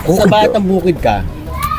Kung sa Batang Bukid ka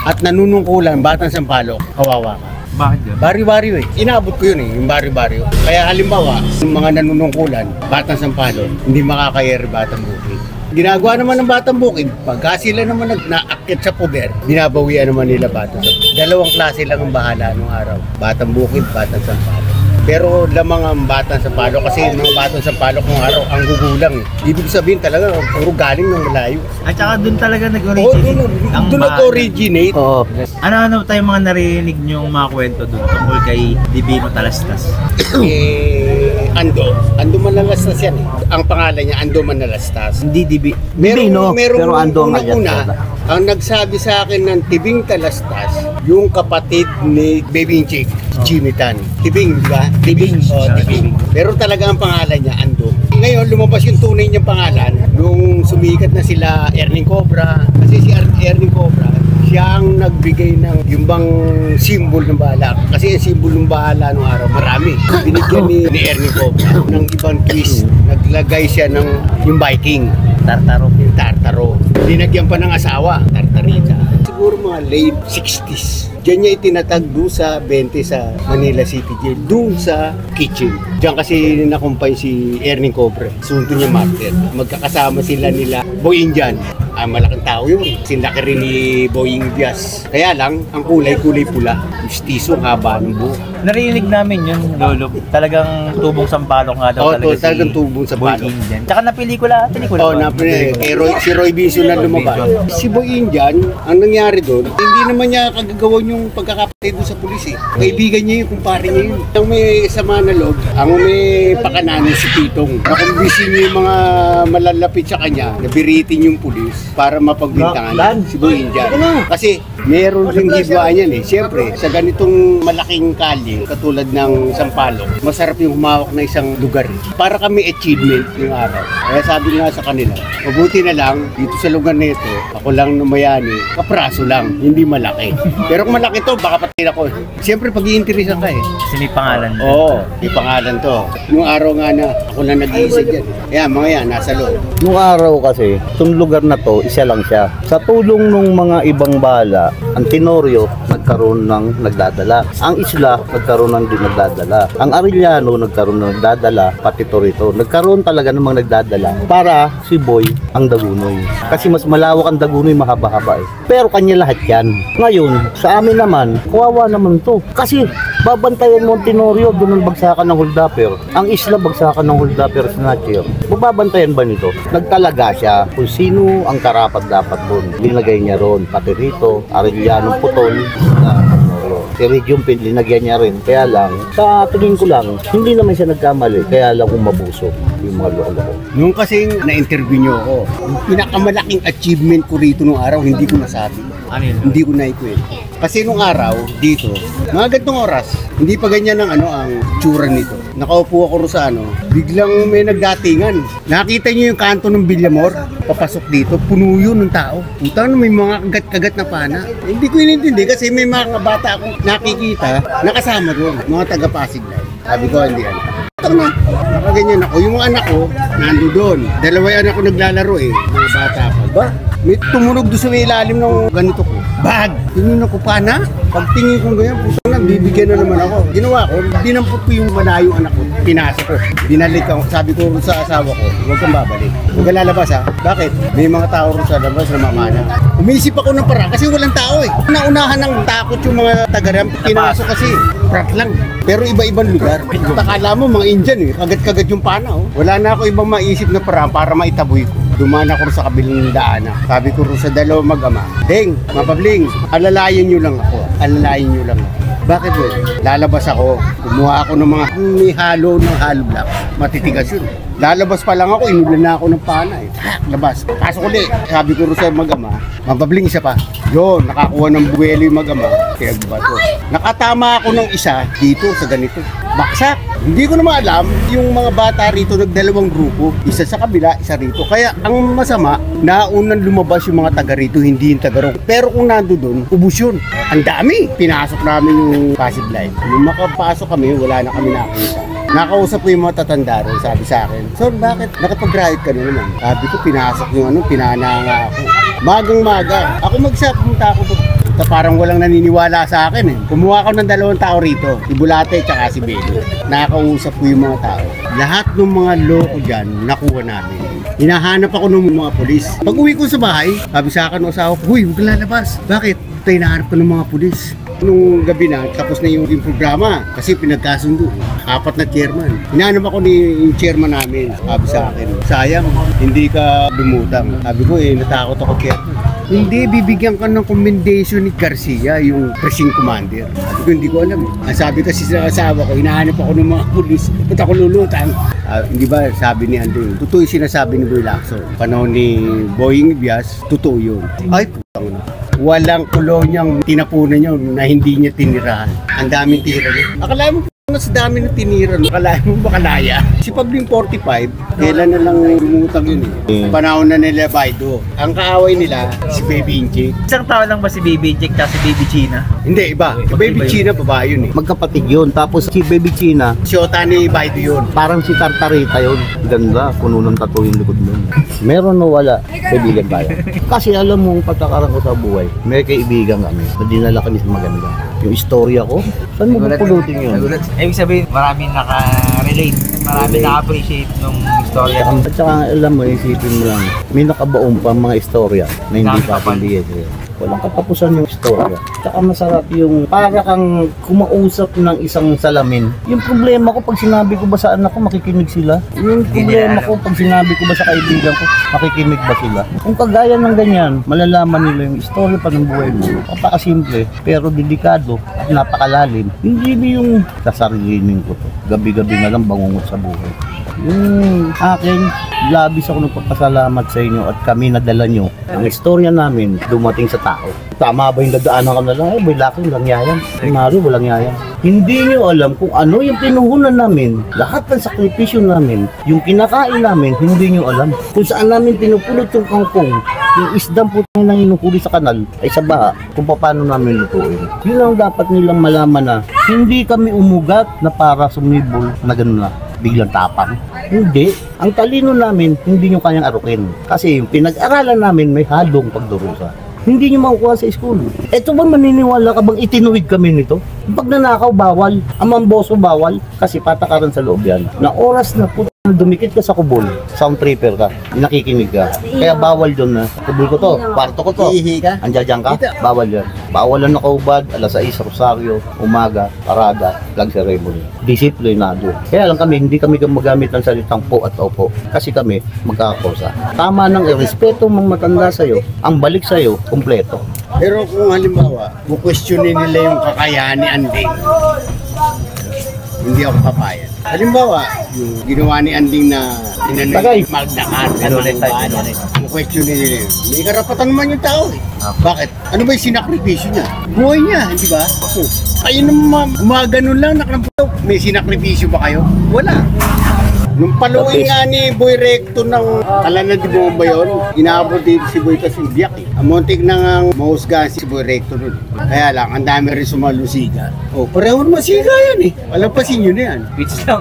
at nanunungkulan, Batang Sampaloc, kawawa ka. Bakit yun? Baryo-baryo eh. Inabot ko yun eh, yung baryo-baryo. Kaya halimbawa, yung mga nanunungkulan, Batang Sampaloc, hindi makakayari Batang Bukid. Ginagawa naman ng Batang Bukid, pagka sila naman naakyat sa poder, binabawian naman nila Batang Sampaloc. Dalawang klase lang ang bahala nung araw. Batang Bukid, Batang Sampaloc. Pero lamang ang Batang Sampaloc kasi yung mga Batang Sampaloc ng araw ang gugulang. Ibig sabihin talaga puro galing ng malayo. At saka doon talaga nag-originate. Doon nag-originate. Oo. Ano tayong mga narinig niyong mga kwento doon tungkol kay Divino Talastas? Ando Manalastas yan eh. Ang pangalan niya, Ando Manalastas. Hindi Meron pero Ando ang una, ang nagsabi sa akin ng Tibing Talastas, yung kapatid ni Baby Chick, Jimmy Tan. Tibing, di ba? Tibing. Oh, Tibing. Pero talaga ang pangalan niya, Ando. Ngayon, lumabas yung tunay niyang pangalan nung sumikat na sila Erning Cobra. Kasi si Erning Cobra, siya ang nagbigay ng yung bang symbol ng bahala. Kasi yung symbol ng bahala nung araw, marami. Binigyan ni Erning Cobra ng ibang twist. Naglagay siya ng yung Viking. Tartaro. Yung Tartaro. Dinagyan pa ng asawa, Tartarita. Siguro mga late 60s. Diyan niya itinatag doon sa 20 sa Manila City Jail, doon sa kitchen. Diyan kasi nakumpay si Erning Cobra, sunto niya martyr. Magkakasama sila nila Boy Indian. Malaking tao yun. Sinlaki rin ni Boying Diaz. Kaya lang, ang kulay-kulay pula. Justiso, haba ng buhok. Narinig namin yun, Lolo. Talagang tubong sampalok nga daw talaga talagang tubong sampalok. Boy Indian. Tsaka na pelikula si Roy Bison na lumabas. Si Boy Indian, ang nangyari doon, hindi naman niya kagagawan yung pagkakapatid doon sa pulis eh. Kaibigan niya yung kumpare niya yun. Ang may sama na loob, ang may pakananan si Titong. Nakumbisin niya yung mga malalapit sa kanya, nabiritin yung pulis para mapagbintangan si Boy Indian. Kasi meron ring hidwaan yan eh. Siyempre, sa ganitong malaking kalye, katulad ng Sampaloc, masarap yung humawak na isang lugar eh. Para kami achievement yung araw. Kaya sabi nga sa kanila, mabuti na lang, dito sa lugar na ito, ako lang namayani, kapraso lang, hindi malaki. Pero kung malaki to, baka patin ako. Siyempre, pag-iinteresan ka eh. Kasi may pangalan. Oo, may pangalan to. Yung araw nga na, ako lang nag-iisa dyan. Kaya mga yan, nasa loob. Yung araw kasi, itong lugar na to, isa lang siya. Sa tulong ng mga ibang bahala, ang Tenorio nagkaroon ng nagdadala. Ang Isla nagkaroon ng nagdadala. Ang Arellano nagkaroon ng nagdadala, pati Torito. Nagkaroon talaga ng mga nagdadala para si Boy ang Dagunoy. Kasi mas malawak ang Dagunoy, mahaba-haba eh. Pero kanya lahat yan. Ngayon, sa amin naman, kawawa naman to. Kasi babantayan mo ang Tenorio, doon ang bagsakan ng holdapper. Ang Isla, bagsakan ng holdapper snatcher. Babantayan ba nito? Nagtalaga siya kung sino ang karapat dapat doon. Linagay niya ron, pati rito, Arellano, Putol, si Region Pin, linagyan niya rin. Kaya lang, sa tingin ko lang, hindi naman siya nagkamali. Kaya lang umabuso yung mga lolo. Nung kasing na-interview niyo ako, yung pinakamalaking achievement ko rito nung araw, hindi ko nasabi. Ano yun? Hindi ko naikwento. Kasi nung araw, dito, mga gantong oras, hindi pa ganyan ang tsura nito. Nakaupo ako rin sa biglang may nagdatingan. Nakita niyo yung kanto ng Villamor, papasok dito, puno yun ng tao. Puta, may mga kagat-kagat na pana. Hindi ko inintindi kasi may mga bata akong nakikita, nakasama doon, mga taga-Pasig Live. Sabi ko, hindi nakaganyan ako. Yung mga anak ko, nando doon. Dalawa yung anak ko naglalaro eh, mga bata pa. Ba? May tumunog doon sa ilalim ng ganito ko. Bag! Tingin ako pana. Pagtingin ko ganyan, puto na, bibigyan na naman ako. Ginawa ko, dinampot ko yung malayong anak ko. Pinasa ko. Binalik ako. Sabi ko sa asawa ko, huwag kang babalik. Huwag kang lalabas ha. Bakit? May mga tao rin sa labas na mamana. Umisip ako ng para kasi walang tao eh. Naunahan ng takot yung mga taga-ramp. Pinasok kasi. Prat lang. Pero iba-ibang lugar. Takala mo mga Indian eh. Kagat-kagat yung pana oh. Wala na ako ibang maisip na para maitaboy ko. Dumaan ako sa kabilang daanan. Sabi ko rin sa dalawang mag-ama, Deng, mapabling, alalayan nyo lang ako. Alalayan nyo lang ako. Bakit mo? Lalabas ako. Kumuha ako ng mga may halo ng hollow block. Matitigas yun. Lalabas pa lang ako, inulan na ako ng pana eh. Labas. Pasok ulit. Sabi ko rin sa mag-ama, mapabling isa pa. Yun, nakakuha ng buwelo yung mag-ama. Kaya bato. Nakatama ako ng isa dito sa ganito. Baksak. Hindi ko naman alam, yung mga bata rito nagdalawang grupo. Isa sa kabila, isa rito. Kaya ang masama, naunang lumabas yung mga taga rito, hindi yung taga ron. Pero kung nando doon, ubus yun. Ang dami. Pinasok namin yung Pasig Live. Nung makapasok kami, wala na kami nakita. Nakausap ko yung mga tatanda rin, sabi sa akin, so bakit nakapag-riot ka na naman? Sabi ko, pinasok yung pinana nga ako. Magang-maga. Ako pumunta ako doon. Parang walang naniniwala sa akin eh. Kumuha ako ng 2 tao rito, si Bulate at si Belo. Nakakausap ko yung mga tao. Lahat ng mga loko dyan, nakuha namin. Hinahanap ako ng mga polis. Pag uwi ko sa bahay, sabi sa akin ng asawa ko, "Huy, huwag kang lalabas." Bakit? Tayo hinahanap ko ng mga polis. Nung gabi na, tapos na yung programa kasi pinagkasundo. 4 na chairman. Hinahanap ako ni chairman namin. Sabi sa akin, "Sayang, hindi ka lumutang." Sabi ko, natakot ako chairman. Hindi, bibigyan ka ng commendation ni Garcia, yung pressing commander. Sabi ko, hindi ko alam. Ang sabi kasi sa asawa ko, hinahanap ako ng mga pulis. Ba't ako lulutang? Hindi ba, sabi ni Andrew, totoo yung sinasabi ni Boy Lacson. Panahon ni Boying Bias, totoo yun. Ay, putang na. Walang kolonyang tinapunan yun na hindi niya tinirahan. Ang daming tira niya. Akala mo, sa dami ng tinira, akala mo makalaya. Si Pabling 45, kailan na lang lumutang yun eh. Panahon na nila Baido. Ang kaaway nila, si Baby Inchik. Isang tao lang ba si Baby Chick at si Baby China? Hindi, iba. Si Baby China, babae yun eh. Magkapatid yun. Tapos si Baby China, Siyota ni Baido yun. parang si Tartarita yun. Ganda, puno ng tattoo yung likod nun. Meron o wala, kaibigan tayo. Kasi alam mo, ang patakaran ko sa buhay, may kaibigan kami na dinala kami sa maganda. Yung istorya ko, saan mo pupulutin yun? Ibig sabihin, maraming naka-relate, maraming naka-appreciate nung istorya. At saka alam mo, isipin mo lang, may nakabaong pa mga istorya na hindi pa pindigay sa'yo. Walang katapusan yung istorya. Tsaka masarap yung para kang kumausap ng isang salamin. Yung problema ko pag sinabi ko ba sa anak ko, makikinig sila. Yung problema ko pag sinabi ko ba sa kaibigan ko, makikinig ba sila. Kung kagaya ng ganyan, malalaman nila yung istorya pa ng buhay mo. Napakasimple, pero delikado at napakalalim. Hindi yung sasarilinin ko to. Gabi-gabi na lang bangungot sa buhay. Yung akin, labis ako nagpapasalamat sa inyo at kami nadala nyo. Ang istorya namin dumating sa tao. Tama ba yung dadaanan ka na lang? Boy Lacson, walang yayan. Mario, walang yayan. Hindi nyo alam kung ano yung pinuhunan namin. Lahat ng sakripisyo namin, yung kinakain namin, hindi nyo alam. Kung saan namin pinupulot yung kangkong, yung isdang putang nang inuhuli sa kanal ay sa baha kung paano namin lutuin. Yun ang dapat nilang malaman na hindi kami umugat na para sumibol na gano'n na. Biglang tapang. Hindi. Ang talino namin, hindi nyo kayang arukin. Kasi yung pinag-aralan namin may halong pagdurusa. Hindi nyo makukuha sa school. Eto ba maniniwala ka bang itinuwid kami nito? Pag nanakaw, bawal. Ang mamboso, bawal. Kasi patakaran sa loob yan. Na oras na puto dumikit ka sa kubol, sound tripper ka, nakikinig ka. Kaya bawal doon na, kubol ko to, kwarto ko to, andiyan ka, bawal yan. Bawal ang nakaubad, 6:00 Rosario, umaga, parada, flag ceremony. Disiplinado. Kaya lang kami, hindi kami gumagamit ng salitang po at opo. Kasi kami, magkakakosa. Tama ng irespeto mong matanda sa'yo, ang balik sa'yo, kumpleto. Pero kung halimbawa, questionin nila yung kakayahan ni Anding, hindi ako papayag. Halimbawa, yung ginawa ni Anding na Bagay. Magna Carta, yung question nila yun. May karapatan naman yung tao eh. Bakit? Ano ba yung sinakripisyo niya? Buhay niya, hindi ba? Kayo naman, gumaganon lang, may sinakripisyo ba kayo? Wala. Nung paluin nga ni Boy Recto ng Kalana di Bomba yun, inaabot dito si Boy kasi biyak eh. Amontik na nga mahusgahan si Boy Recto nun. Kaya lang, ang dami rin sumalusiga. Pareho naman siga yan eh. Palampasin nyo na yan. Bitch lang.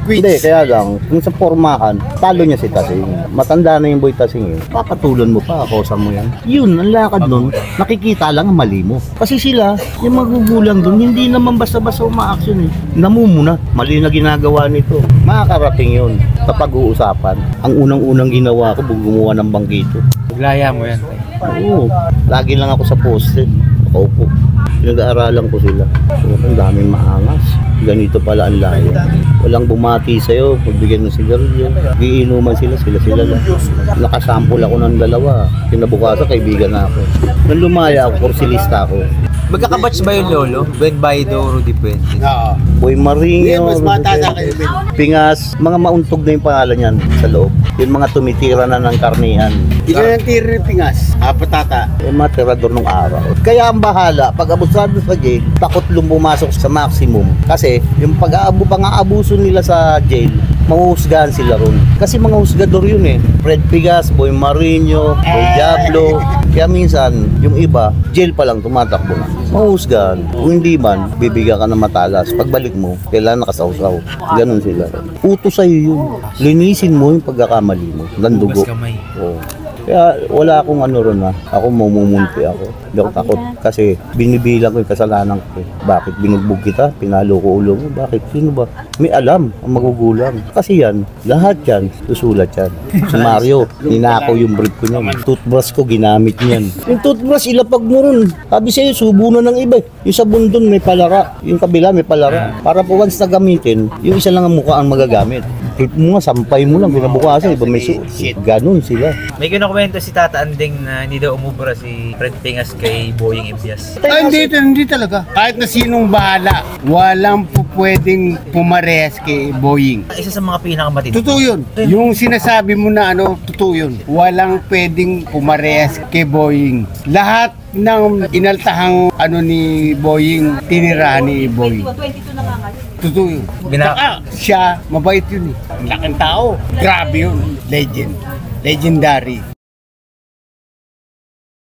Hindi, kaya lang, kung sa formahan, talo niya si Tasing. Matanda na yung Boy Tasing eh. Papatulan mo pa, kosa mo yan. Yun, ang lakad nun, nakikita lang ang mali mo. Kasi sila, yung magugulang dun, hindi naman basta-basta uma-action eh. Namumuna, mali na ginagawa nito. Makakarating yun kapag uusapan. Ang unang-unang ginawa ko, gumawa ng bangkito. Paglaya mo yan. Oo, lagi lang ako sa poste. Nakaupo. Pinag-aaralan ko sila. So, ang daming maangas. Ganito pala ang layo. Walang bumati sa'yo, pagbigyan ng sigarilyo. Giinuman sila lang. Nakasample ako ng 2. Kinabukasan, kaibigan na ako. Nung lumaya ako, kursilista ako. Magkakabatch ba yung lolo? Ben Baido, Rudy Puente? Oo. Boy Marinho, Hindi, mas bata sa akin. Pingas, mga mauntog na yung pangalan yan sa loob. Yung mga tumitira na ng karnihan. Ilan ang tira ng Pingas? Patata. Yung mga tirador nung araw. Kaya ang bahala, pag abusado sa jail, takot pumasok sa maximum. Kasi yung pang-aabuso nila sa jail, mahuhusgahan sila ron. Kasi mga husgador yun eh. Fred Pigas, Boy Marinho, Boy Diablo. Kaya minsan, yung iba, jail pa lang tumatakbo na. Mahuhusgahan. Kung hindi man, bibigyan ka ng matalas. Pagbalik mo, kailangan nakasawsaw. Ganon sila. Uto sa'yo yun. Linisin mo yung pagkakamali mo. Landugo. Hugas kamay. Oo. Kaya wala akong ano ron ha. Ako mumumunti ako. Hindi ako takot. Kasi binibilang ko yung kasalanan ko. Bakit binugbog kita? Pinalo ko ulo mo? Bakit? Sino ba? May alam ang magugulang. Kasi yan, lahat yan, susulat yan. Si Mario, ninakaw yung brief ko niyan. Toothbrush ko, ginamit niyan. Yung toothbrush, ilapag mo ron. Sabi sa'yo, subo na ng iba. Yung sabon dun may palara. Yung kabila may palara. Para po once na gamitin, yung isa lang ang mukha ang magagamit. Brief mo nga, sampay mo lang. Kinabukasan, iba may suot. Ganun sila. May kinukwento si Tata Anding na hindi daw umubra si Fred Pingas kay Boying Ibias. Hindi talaga. Kahit na sinong bahala, walang pwedeng pumarehas kay Boying. Isa sa mga pinakamatindi. Totoo yun. Yung sinasabi mo na totoo yun. Walang pwedeng pumarehas kay Boying. Lahat ng inaltahang ni Boying, tinirahan ni Boying. 22 na nga ngayon. Totoo yun. Saka siya, mabait yun eh. Ang laking tao. Grabe yun. Legend. Legendary.